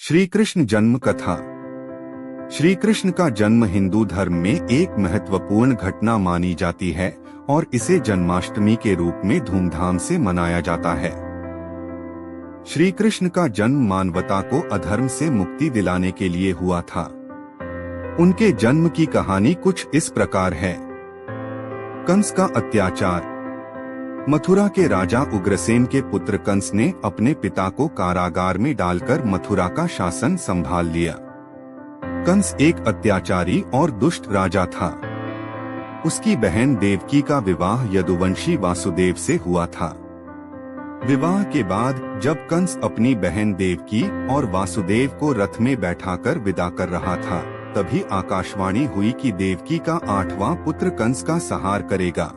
श्री कृष्ण जन्म कथा। श्री कृष्ण का जन्म हिंदू धर्म में एक महत्वपूर्ण घटना मानी जाती है और इसे जन्माष्टमी के रूप में धूमधाम से मनाया जाता है। श्री कृष्ण का जन्म मानवता को अधर्म से मुक्ति दिलाने के लिए हुआ था। उनके जन्म की कहानी कुछ इस प्रकार है। कंस का अत्याचार। मथुरा के राजा उग्रसेन के पुत्र कंस ने अपने पिता को कारागार में डालकर मथुरा का शासन संभाल लिया। कंस एक अत्याचारी और दुष्ट राजा था। उसकी बहन देवकी का विवाह यदुवंशी वासुदेव से हुआ था। विवाह के बाद जब कंस अपनी बहन देवकी और वासुदेव को रथ में बैठाकर विदा कर रहा था, तभी आकाशवाणी हुई कि देवकी का 8वां पुत्र कंस का संहार करेगा।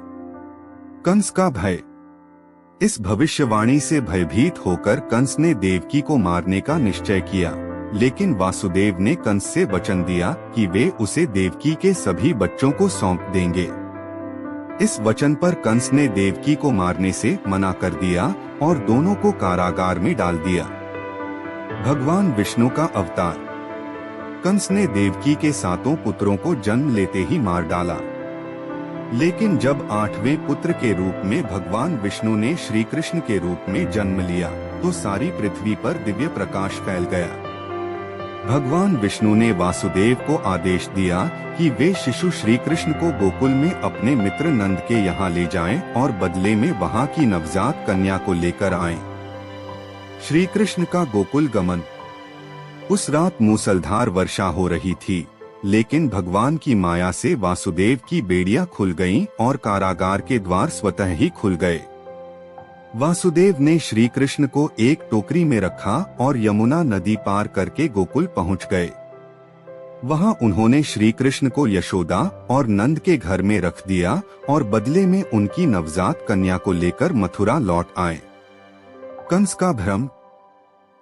कंस का भय। इस भविष्यवाणी से भयभीत होकर कंस ने देवकी को मारने का निश्चय किया, लेकिन वासुदेव ने कंस से वचन दिया कि वे उसे देवकी के सभी बच्चों को सौंप देंगे। इस वचन पर कंस ने देवकी को मारने से मना कर दिया और दोनों को कारागार में डाल दिया। भगवान विष्णु का अवतार। कंस ने देवकी के 7 पुत्रों को जन्म लेते ही मार डाला, लेकिन जब 8वें पुत्र के रूप में भगवान विष्णु ने श्री कृष्ण के रूप में जन्म लिया तो सारी पृथ्वी पर दिव्य प्रकाश फैल गया। भगवान विष्णु ने वासुदेव को आदेश दिया कि वे शिशु श्री कृष्ण को गोकुल में अपने मित्र नंद के यहाँ ले जाएं और बदले में वहाँ की नवजात कन्या को लेकर आएं। श्री कृष्ण का गोकुल गमन। उस रात मूसलधार वर्षा हो रही थी, लेकिन भगवान की माया से वासुदेव की बेड़ियां खुल गईं और कारागार के द्वार स्वतः ही खुल गए। वासुदेव ने श्री कृष्ण को एक टोकरी में रखा और यमुना नदी पार करके गोकुल पहुंच गए। वहां उन्होंने श्री कृष्ण को यशोदा और नंद के घर में रख दिया और बदले में उनकी नवजात कन्या को लेकर मथुरा लौट आए। कंस का भ्रम।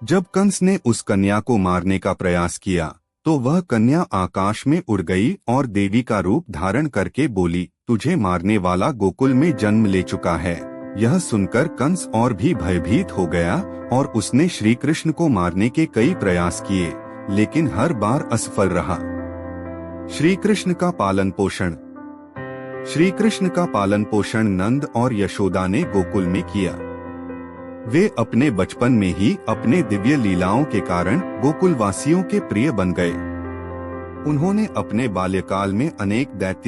जब कंस ने उस कन्या को मारने का प्रयास किया तो वह कन्या आकाश में उड़ गई और देवी का रूप धारण करके बोली, तुझे मारने वाला गोकुल में जन्म ले चुका है। यह सुनकर कंस और भी भयभीत हो गया और उसने श्री कृष्ण को मारने के कई प्रयास किए, लेकिन हर बार असफल रहा। श्री कृष्ण का पालन पोषण। श्री कृष्ण का पालन पोषण नंद और यशोदा ने गोकुल में किया। वे अपने बचपन में ही अपने दिव्य लीलाओं के कारण गोकुल वासियों के प्रिय बन गए। उन्होंने अपने बाल्यकाल में अनेक दैत्य